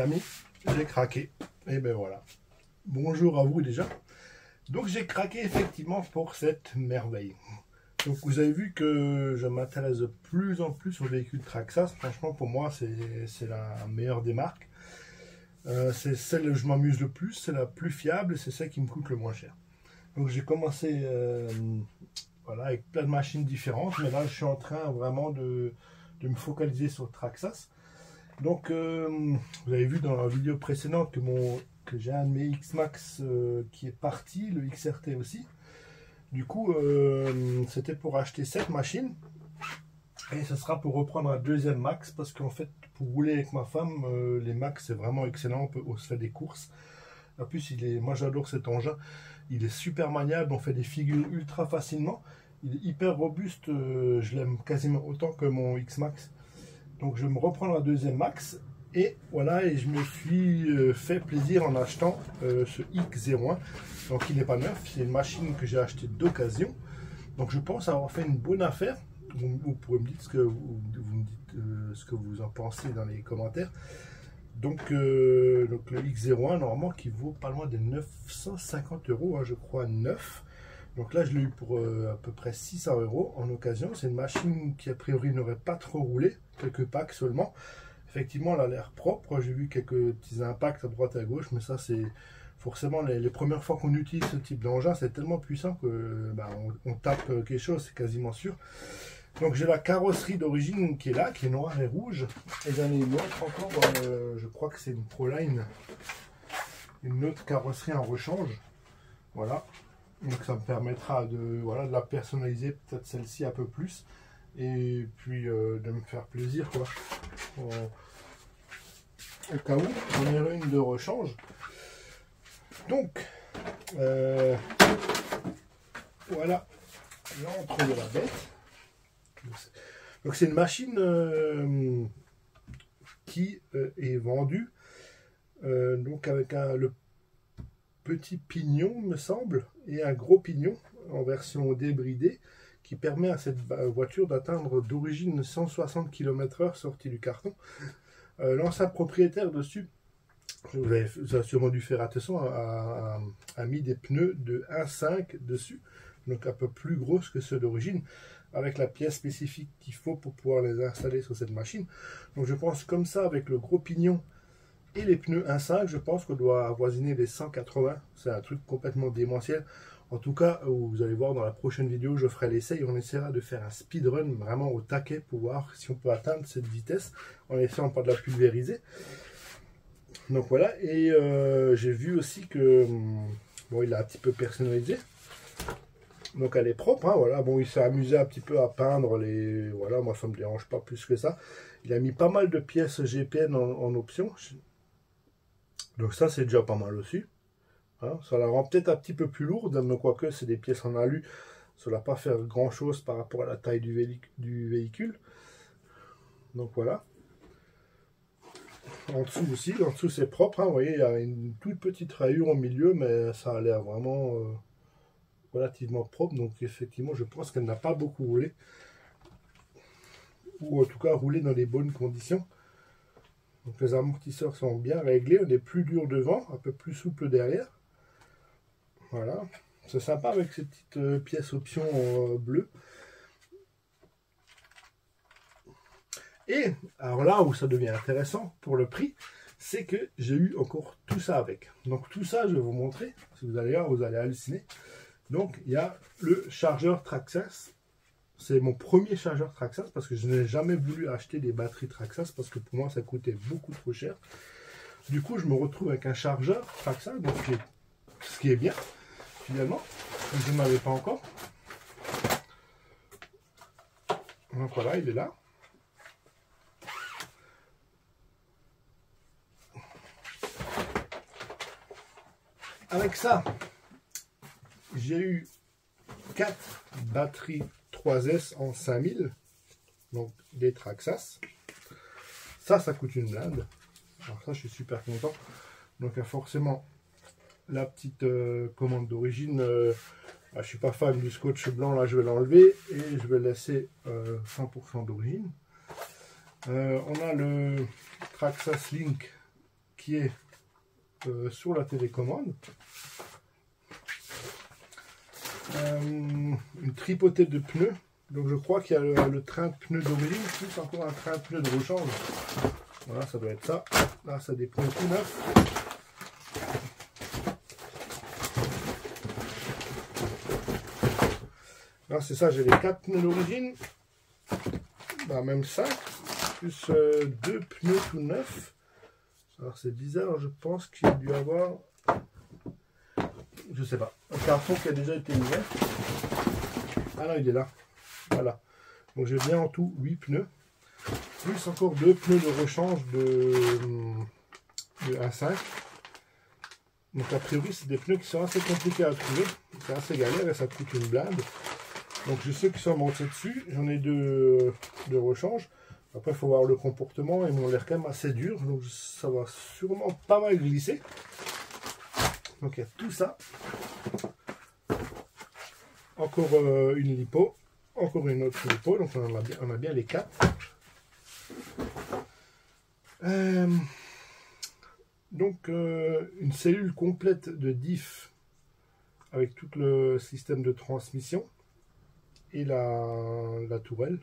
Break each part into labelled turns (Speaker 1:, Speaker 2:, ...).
Speaker 1: amis, j'ai craqué. Et ben voilà. Bonjour à vous déjà. Donc j'ai craqué effectivement pour cette merveille. Donc vous avez vu que je m'intéresse de plus en plus aux véhicules Traxxas. Franchement pour moi c'est la meilleure des marques. C'est celle où je m'amuse le plus, c'est la plus fiable et c'est celle qui me coûte le moins cher. Donc j'ai commencé voilà, avec plein de machines différentes, mais là je suis en train vraiment de me focaliser sur Traxxas. Donc vous avez vu dans la vidéo précédente que j'ai un de mes X-Max qui est parti, le XRT aussi. Du coup c'était pour acheter cette machine et ce sera pour reprendre un deuxième Max parce qu'en fait pour rouler avec ma femme les Max c'est vraiment excellent, on se fait des courses. En plus moi j'adore cet engin, il est super maniable, on fait des figures ultra facilement, il est hyper robuste, je l'aime quasiment autant que mon X-Max. Donc je vais me reprendre un deuxième Max et voilà, et je me suis fait plaisir en achetant ce X01. Donc il n'est pas neuf, c'est une machine que j'ai achetée d'occasion. Donc je pense avoir fait une bonne affaire. Vous pourrez me dire ce que vous en pensez dans les commentaires. Donc le X01 normalement qui vaut pas loin de 950 €, hein, je crois neuf. Donc là je l'ai eu pour à peu près 600 € en occasion. C'est une machine qui a priori n'aurait pas trop roulé, quelques packs seulement. Effectivement elle a l'air propre, j'ai vu quelques petits impacts à droite à gauche, mais ça c'est forcément les premières fois qu'on utilise ce type d'engin, c'est tellement puissant que on tape quelque chose, c'est quasiment sûr. Donc j'ai la carrosserie d'origine qui est là, qui est noire et rouge, et j'en ai une autre encore, je crois que c'est une Proline, une autre carrosserie en rechange, voilà. Donc ça me permettra de la personnaliser, peut-être celle-ci un peu plus, et puis de me faire plaisir quoi. Au cas où j'en ai une de rechange. Donc voilà l'entre de la bête. Donc c'est une machine qui est vendue donc avec le petit pignon me semble et un gros pignon en version débridée qui permet à cette voiture d'atteindre d'origine 160 km/h sortie du carton. L'ancien propriétaire dessus, vous avez sûrement dû faire attention, a mis des pneus de 1,5 dessus, donc un peu plus grosses que ceux d'origine, avec la pièce spécifique qu'il faut pour pouvoir les installer sur cette machine. Donc je pense comme ça, avec le gros pignon et les pneus 1,5, je pense qu'on doit avoisiner les 180. C'est un truc complètement démentiel. En tout cas, vous allez voir dans la prochaine vidéo, je ferai l'essai et on essaiera de faire un speedrun vraiment au taquet pour voir si on peut atteindre cette vitesse en essayant pas de la pulvériser. Donc voilà, et j'ai vu aussi que bon, il a un petit peu personnalisé. Donc elle est propre, hein, voilà. Bon, il s'est amusé un petit peu à peindre les. Voilà, moi ça me dérange pas plus que ça. Il a mis pas mal de pièces GPN en option. Donc ça c'est déjà pas mal aussi. Hein, ça la rend peut-être un petit peu plus lourde, mais quoique c'est des pièces en alu, ça ne va pas faire grand chose par rapport à la taille du véhicule. Donc voilà. En dessous aussi, en dessous c'est propre, hein, vous voyez, il y a une toute petite rayure au milieu, mais ça a l'air vraiment relativement propre. Donc effectivement, je pense qu'elle n'a pas beaucoup roulé. Ou en tout cas roulé dans les bonnes conditions. Donc les amortisseurs sont bien réglés, on est plus dur devant, un peu plus souple derrière. Voilà, c'est sympa avec ces petites pièces options bleues. Et alors là où ça devient intéressant pour le prix, c'est que j'ai eu encore tout ça avec. Donc tout ça, je vais vous montrer. Si vous allez voir, vous allez halluciner. Donc il y a le chargeur Traxxas. C'est mon premier chargeur Traxxas parce que je n'ai jamais voulu acheter des batteries Traxxas parce que pour moi ça coûtait beaucoup trop cher. Du coup, je me retrouve avec un chargeur Traxxas, donc ce qui est bien. Finalement, je n'en avais pas encore. Donc voilà, il est là. Avec ça, j'ai eu 4 batteries 3S en 5000, donc des Traxxas. Ça coûte une blinde. Alors ça, je suis super content. Donc forcément, la petite commande d'origine, je suis pas fan du scotch blanc, là je vais l'enlever et je vais laisser 100% d'origine. On a le Traxxas Link qui est sur la télécommande. Une tripotée de pneus. Donc je crois qu'il y a le train de pneus d'origine, plus encore un train de pneus de rechange. Voilà, ça doit être ça. Là, c'est des pneus tout neufs. Là, c'est ça, j'ai les 4 pneus d'origine. Bah, même 5. Plus 2 pneus tout neufs. Alors c'est bizarre, je pense qu'il a dû avoir... Je sais pas. Un carton qui a déjà été ouvert. Ah non, il est là. Voilà. Donc j'ai bien en tout 8 pneus. Plus encore 2 pneus de rechange de 1,5. Donc a priori c'est des pneus qui sont assez compliqués à trouver. C'est assez galère et ça coûte une blinde. Donc j'ai ceux qui sont montés dessus. J'en ai 2 de rechange. Après il faut voir le comportement. Ils m'ont l'air quand même assez durs. Donc ça va sûrement pas mal glisser. Donc il y a tout ça. Encore une lipo. Encore une autre lipo. Donc on a bien les 4. Donc une cellule complète de diff avec tout le système de transmission et la tourelle.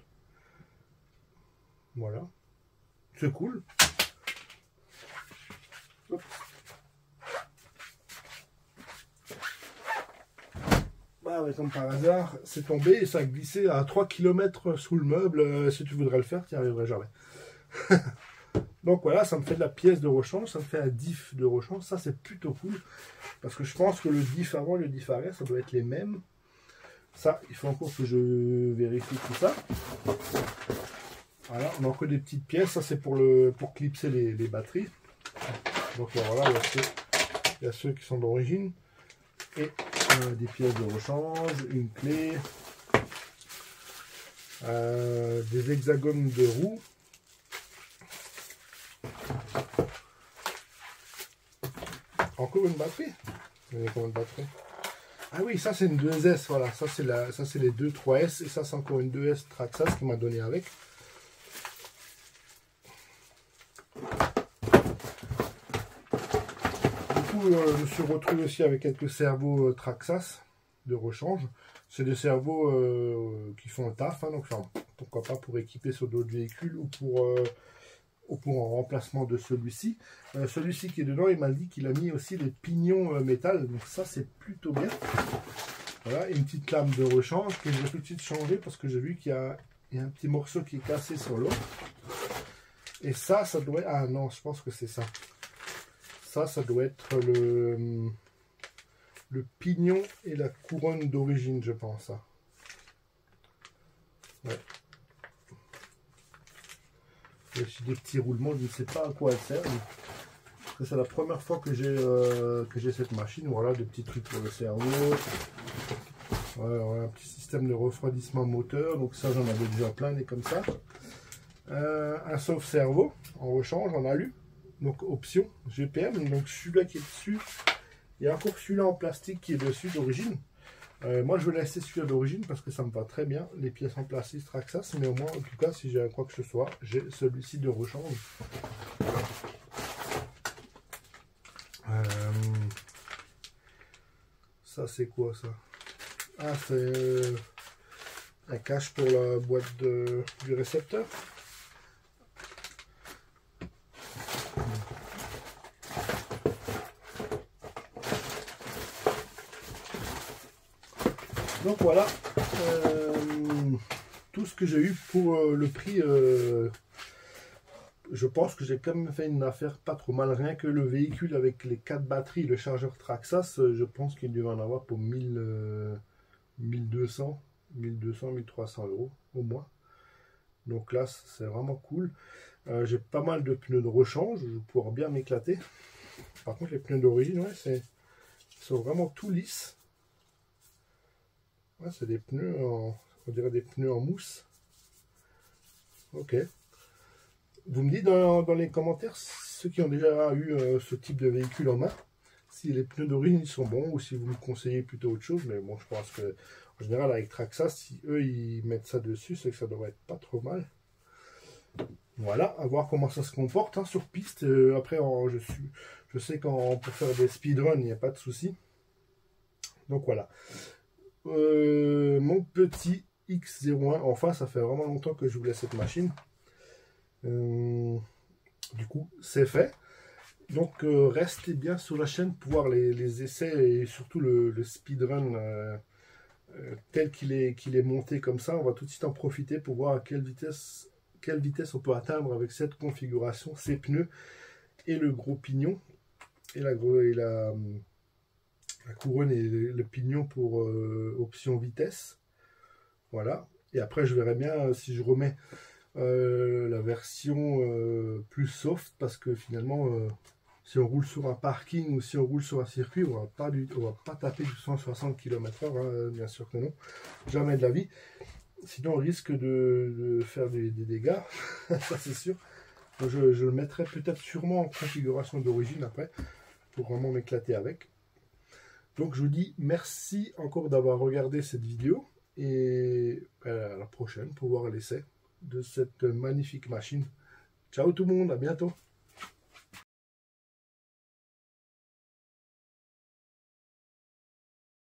Speaker 1: Voilà, c'est cool. Hop. Ah ouais, comme par hasard, c'est tombé et ça a glissé à 3 km sous le meuble. Si tu voudrais le faire, tu n'y arriverais jamais. Donc voilà, ça me fait de la pièce de rechange, ça me fait un diff de rechange. Ça, c'est plutôt cool. Parce que je pense que le diff avant et le diff arrière, ça doit être les mêmes. Ça, il faut encore que je vérifie tout ça. Voilà, on a encore des petites pièces. Ça, c'est pour clipser les batteries. Donc voilà, il y a ceux qui sont d'origine. Et des pièces de rechange, une clé, des hexagones de roues. Encore une batterie. Il y a combien de batteries? Ah oui, ça c'est une 2S, voilà. Ça c'est les 2 3S et ça c'est encore une 2S Traxxas qui m'a donné avec. Du coup, je me suis retrouvé aussi avec quelques cerveaux Traxxas de rechange. C'est des cerveaux qui font un taf, hein, donc pourquoi pas pour équiper sur d'autres véhicules ou pour un remplacement de celui-ci. Celui-ci qui est dedans, il m'a dit qu'il a mis aussi les pignons métal, donc ça c'est plutôt bien. Voilà, une petite lame de rechange que je vais tout de suite changer parce que j'ai vu qu'il y a un petit morceau qui est cassé sur l'autre. Et ça doit être... Ah non, je pense que c'est ça. Ça doit être le pignon et la couronne d'origine, je pense. Ça. Ouais. Il y a aussi des petits roulements, je ne sais pas à quoi elles servent. C'est la première fois que j'ai cette machine. Voilà, des petits trucs pour le cerveau. Voilà, un petit système de refroidissement moteur. Donc ça, j'en avais déjà plein des comme ça. Un sauve-cerveau en rechange, en alu. Donc option GPM. Donc celui-là qui est dessus. Il y a encore celui-là en plastique qui est dessus d'origine. Moi, je vais laisser celui-là d'origine parce que ça me va très bien. Les pièces en plastique Traxxas, mais au moins, en tout cas, si j'ai quoi que ce soit, j'ai celui-ci de rechange. Ça, c'est quoi ça? Ah, c'est un cache pour la boîte du récepteur. Donc voilà, tout ce que j'ai eu pour le prix. Je pense que j'ai quand même fait une affaire pas trop mal. Rien que le véhicule avec les 4 batteries, le chargeur Traxxas, je pense qu'il devait en avoir pour 1200, 1300 euros au moins. Donc là, c'est vraiment cool. J'ai pas mal de pneus de rechange, je vais pouvoir bien m'éclater. Par contre, les pneus d'origine, ouais, sont vraiment tout lisses. Ouais, c'est des pneus on dirait des pneus en mousse. Ok. Vous me dites dans les commentaires, ceux qui ont déjà eu ce type de véhicule en main, si les pneus d'origine sont bons ou si vous me conseillez plutôt autre chose. Mais bon, je pense que en général avec Traxxas, si eux ils mettent ça dessus, c'est que ça devrait être pas trop mal. Voilà, à voir comment ça se comporte hein, sur piste. Après, je sais pour faire des speedruns, il n'y a pas de souci. Donc voilà. Mon petit X01, enfin, ça fait vraiment longtemps que je voulais cette machine. Du coup, c'est fait. Donc, restez bien sur la chaîne pour voir les essais et surtout le speedrun tel qu'il est monté comme ça. On va tout de suite en profiter pour voir à quelle vitesse on peut atteindre avec cette configuration, ces pneus et le gros pignon et la couronne et le pignon pour option vitesse. Voilà. Et après, je verrai bien si je remets la version plus soft parce que finalement, si on roule sur un parking ou si on roule sur un circuit, on va pas taper du 160 km/h, hein, bien sûr que non, jamais de la vie. Sinon, on risque de faire des dégâts, ça c'est sûr. Donc, je le mettrai peut-être sûrement en configuration d'origine après, pour vraiment m'éclater avec. Donc je vous dis merci encore d'avoir regardé cette vidéo, et à la prochaine pour voir l'essai de cette magnifique machine. Ciao tout le monde, à bientôt.